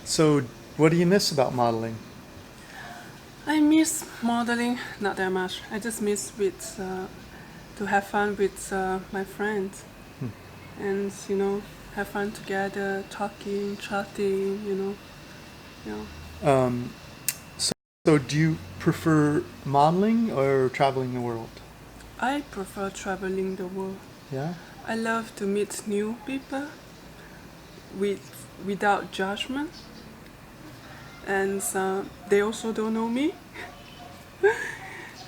So, what do you miss about modeling? I miss modeling, not that much. I just miss to have fun with my friends Hmm. and have fun together, talking, chatting, you know. Um, so, so, do you prefer modeling or traveling the world? I prefer traveling the world. Yeah. I love to meet new people without judgment, and they also don't know me.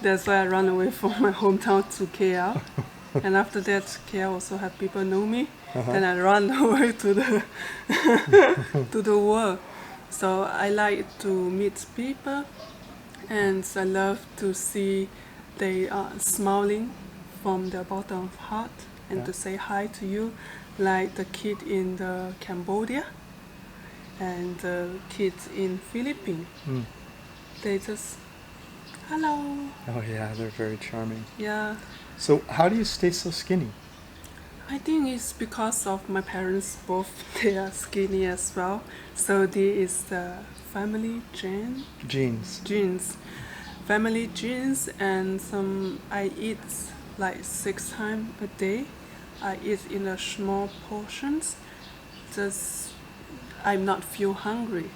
That's why I run away from my hometown to KL. And after that, KL also have people know me. Uh-huh. Then I run away to the to the world. So I like to meet people, and I love to see they are smiling from the bottom of heart and Yeah. to say hi to you, like the kid in the Cambodia and the kids in Philippines. Mm. They just hello. Oh yeah, they're very charming. Yeah, So, how do you stay so skinny? I think it's because of my parents both they are skinny as well. So this is the family Jeans. genes. Family genes, and I eat like 6 times a day. I eat in a small portions. Just I'm not feel hungry.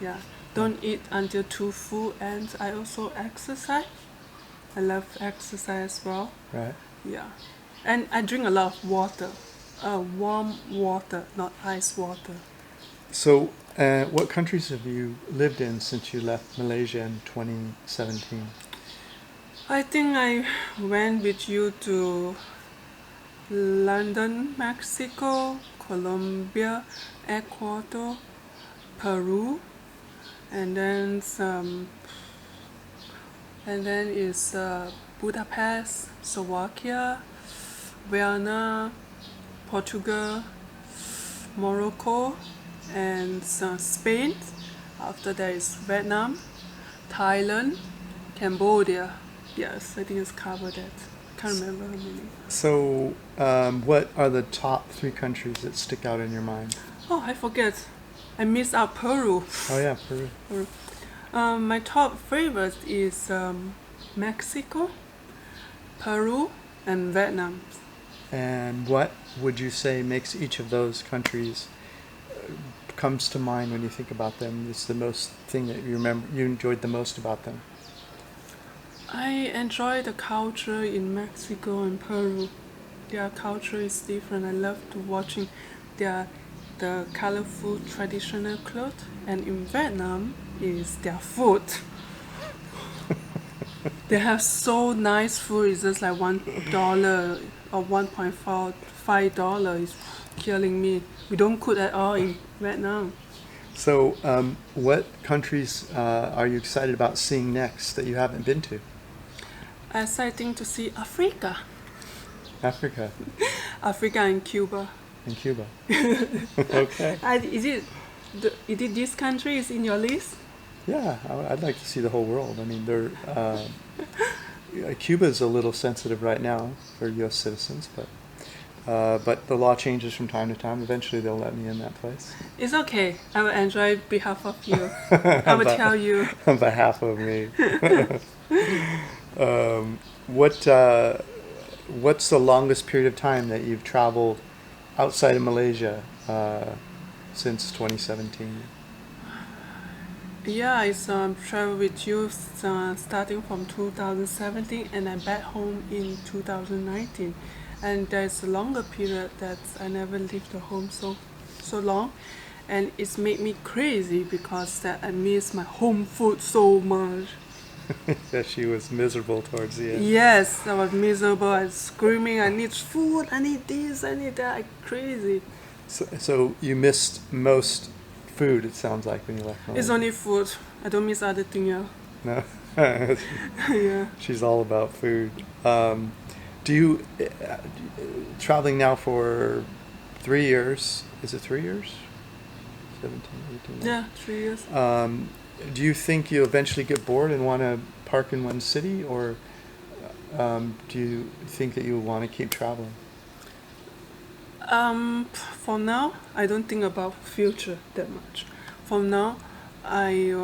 Yeah. Don't eat until too full, and I also exercise. I love exercise as well. Right. Yeah. And I drink a lot of water. Warm water, not ice water. So, what countries have you lived in since you left Malaysia in 2017? I think I went with you to London, Mexico, Colombia, Ecuador, Peru, and then is Budapest, Slovakia, Vienna, Portugal, Morocco, and Spain. After that is Vietnam, Thailand, Cambodia. Yes, I think it's covered that. Can't remember how many. So, what are the top three countries that stick out in your mind? Oh, I forget. I missed out Peru. Oh yeah, Peru. Peru. My top favorite is Mexico, Peru, and Vietnam. And what would you say makes each of those countries comes to mind when you think about them? It's the most thing that you remember you enjoyed the most about them. I enjoy the culture in Mexico and Peru. Their culture is different. I love to watching the colorful traditional clothes. And in Vietnam is their food. They have so nice food. It's just like $1 or $1.5 is killing me. We don't cook at all in Vietnam. So, what countries are you excited about seeing next that you haven't been to? Exciting to see Africa. Africa Africa and Cuba. and Cuba. Okay. Is it this country is in your list? Yeah, I'd like to see the whole world. I mean, Cuba is a little sensitive right now for U.S. citizens, but the law changes from time to time. Eventually, they'll let me in that place. It's okay. I will enjoy behalf of you. I will tell you. On behalf of me. What's the longest period of time that you've traveled outside of Malaysia since 2017? Yeah, I travel with you starting from 2017, and I'm back home in 2019. And there's a longer period that I never leave the home so long, and it's made me crazy because that I miss my home food so much. Yeah, she was miserable towards the end. Yes, I was miserable. I was screaming, I need food, I need this, I need that. I'm crazy. So you missed most food, it sounds like, when you left It's Malaysia. only food. I don't miss other thing. Yeah. No, Yeah. she's all about food. Do you traveling now for 3 years? Is it 3 years? 17, 18. Yeah, 3 years. Do you think you'll eventually get bored and want to park in one city, or do you think that you want to keep traveling? For now, I don't think about future that much. for now, I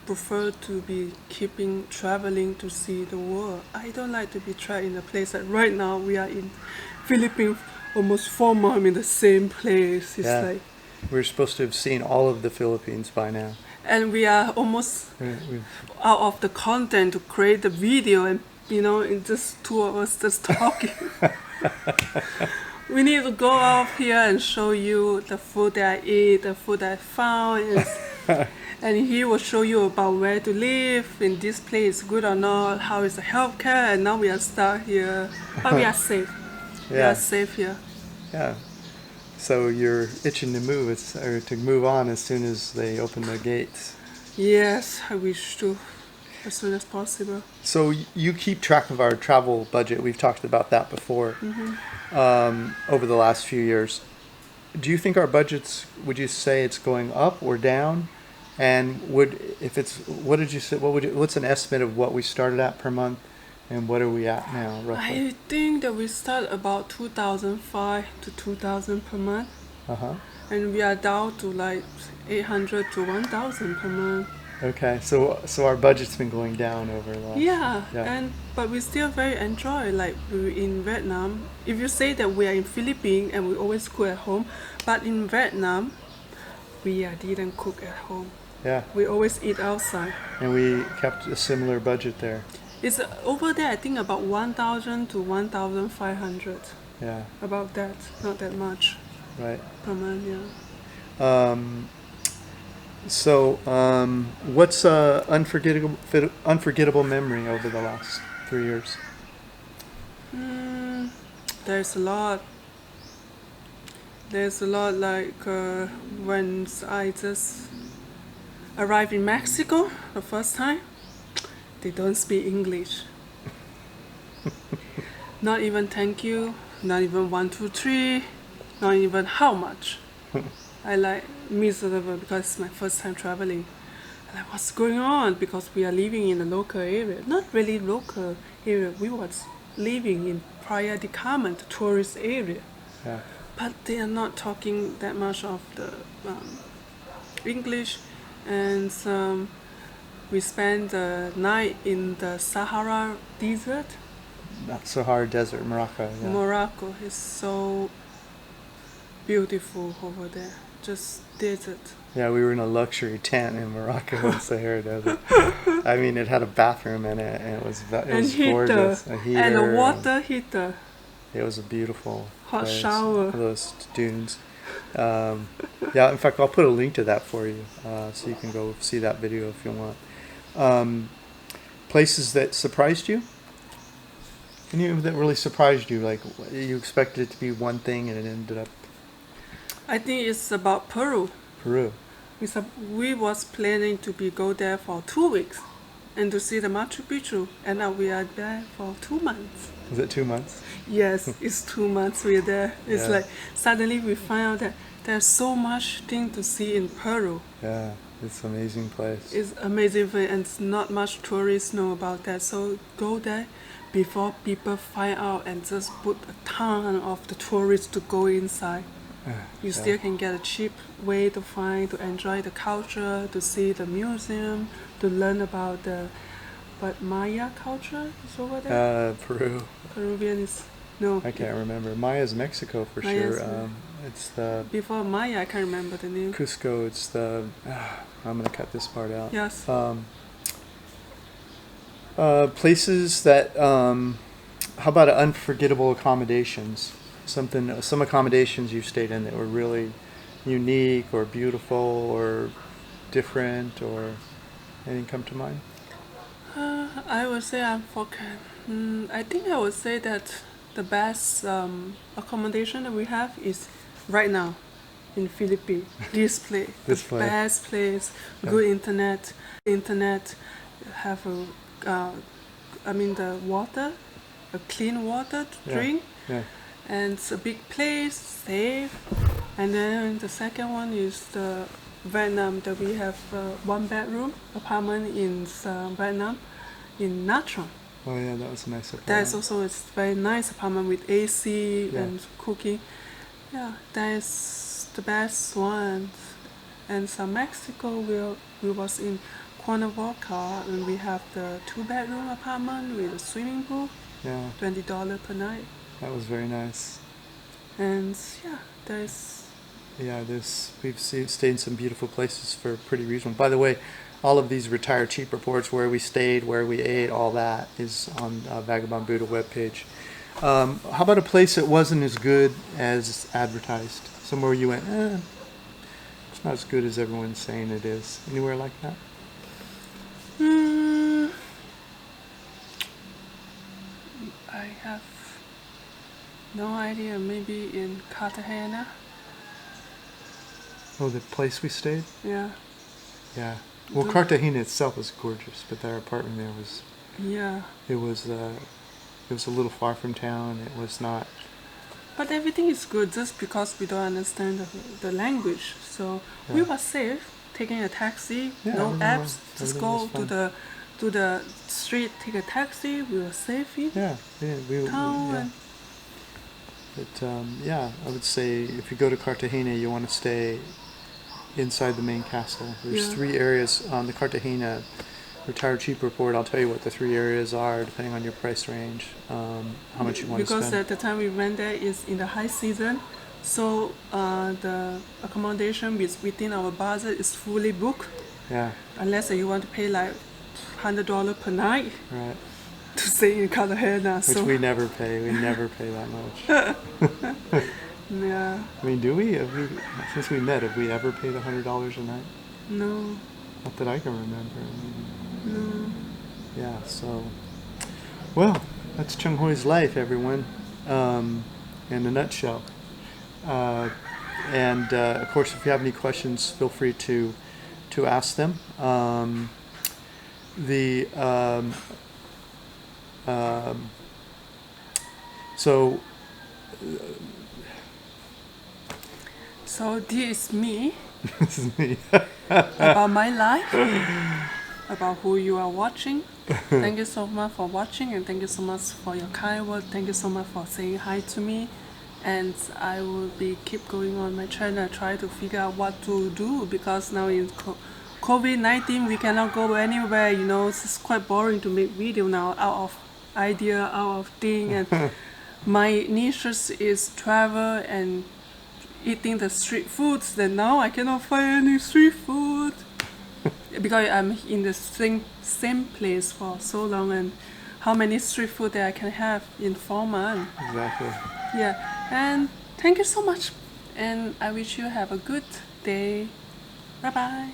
prefer to be keeping traveling to see the world. I don't like to be trapped in a place that right now we are in Philippines almost 4 months in the same place. It's Yeah. like, We're supposed to have seen all of the Philippines by now. and we are almost We've out of the content to create the video, and in just 2 hours just talking. We need to go out here and show you the food that I eat, the food that I found, and he will show you about where to live, in this place, good or not, how is the healthcare, and now we are stuck here, but we are safe. We Yeah. are safe here. Yeah. So you're itching to move, or to move on as soon as they open the gates. Yes, I wish to, as soon as possible. So you keep track of our travel budget. We've talked about that before. Over the last few years. Do you think our budgets, would you say it's going up or down? And what did you say? What's an estimate of what we started at per month, and what are we at now, roughly? I think that we start about 2,005 to 2,000 per month, and we are down to like 800 to 1,000 per month. Okay, so our budget's been going down over the last. Yeah. But we still very enjoy, like we in Vietnam. If you say that we are in Philippines and we always cook at home, but in Vietnam, we didn't cook at home. Yeah. We always eat outside. And we kept a similar budget there. It's over there, I think about 1,000 to 1,500. Yeah. About that, not that much. Right. Per month, yeah. So, what's unforgettable memory over the last 3 years? There's a lot. There's a lot, like when I just arrived in Mexico the first time, they don't speak English. Not even thank you, not even 1, 2, 3, not even how much. I like miserable because it's my first time traveling. I'm like, what's going on? Because we are living in a local area. Not really local area. We was living in Playa del Carmen, the tourist area. Yeah. But they are not talking that much of the English. And we spent the night in the Sahara Desert. Sahara Desert, Morocco. Yeah. Morocco is so beautiful over there. Just desert. Yeah, we were in a luxury tent in Morocco in Sahara Desert. I mean, it had a bathroom in it, and it was gorgeous. A heater, and a water heater. It was a beautiful hot place. shower. Those dunes. Yeah, in fact, I'll put a link to that for you, so you can go see that video if you want. Places that surprised you? Any that really surprised you? Like, you expected it to be one thing and it ended up... I think it's about Peru. Peru. We was planning to go there for 2 weeks and to see the Machu Picchu, and now we are there for 2 months. Is it 2 months? Yes, it's 2 months we're there. It's like suddenly we find out that there's so much thing to see in Peru. Yeah, it's an amazing place. It's amazing place, and not much tourists know about that. So go there before people find out and just put a ton of the tourists to go inside. You still can get a cheap way to enjoy the culture, to see the museum, to learn about but Maya culture is over there? Peru. Peruvian is, no. I can't remember. Maya's Mexico for Maya's sure. It's the... Before Maya, I can't remember the name. Cusco, it's the... I'm going to cut this part out. Yes. Places that... how about unforgettable accommodations? Some accommodations you stayed in that were really unique or beautiful or different, or anything come to mind? I would say I think I would say that the best accommodation that we have is right now in Philippines. This place, best place, good internet, have the water, a clean water to drink. Yeah. And it's a big place, safe. And then the second one is the Vietnam, that we have 1-bedroom apartment in Vietnam, in Nha Trang. Oh yeah, that was a nice apartment. That's also a very nice apartment with AC and cooking. Yeah, that is the best one. And some Mexico, we was in Cuernavaca, and we have the 2-bedroom apartment with a swimming pool, Yeah, $20 per night. that was very nice. And yeah, there's Yeah, stayed in some beautiful places for pretty reasonable. By the way, all of these Retire Cheap reports, where we stayed, where we ate, all that is on Vagabond Buddha webpage. How about a place that wasn't as good as advertised? Somewhere you went, it's not as good as everyone's saying it is. Anywhere like that? I have no idea. Maybe in Cartagena. Oh, the place we stayed? Yeah. Yeah. Well, Cartagena itself was gorgeous, but their apartment there was. Yeah. It was a little far from town. It was not. But everything is good just because we don't understand the language. So we were safe taking a taxi, Yeah, no everything apps. was- Just everything go was to the street, take a taxi. We were safe in Yeah, town. yeah. And But yeah, I would say if you go to Cartagena, you want to stay inside the main castle. There's Yeah. 3 areas on the Cartagena Retire Cheap report. I'll tell you what the 3 areas are, depending on your price range, how much you want to because spend. at the time we went there is in the high season, so the accommodation within our budget is fully booked, Yeah, unless you want to pay like $100 per night right. to stay in Cartagena. Which So we never pay. We never pay that much. yeah, I mean, do we? Since we met, have we ever paid $100 a night? no, Not that I can remember. I mean, no. yeah, so, well, that's 𝐂𝐿 life, everyone, in a nutshell. And of course, if you have any questions, feel free to ask them. So, So this is me this is me. about my life, about who you are watching. Thank you so much for watching, and thank you so much for your kind word. Thank you so much for saying hi to me. And I will keep going on my channel, try to figure out what to do, because now in COVID-19 we cannot go anywhere. You know, it's quite boring to make video now, out of idea, out of thing. And my niche is travel and eating the street foods. Then now I cannot find any street food because I'm in the same place for so long, and how many street food that I can have in 4 months. Exactly. Yeah, and thank you so much, and I wish you have a good day. Bye bye.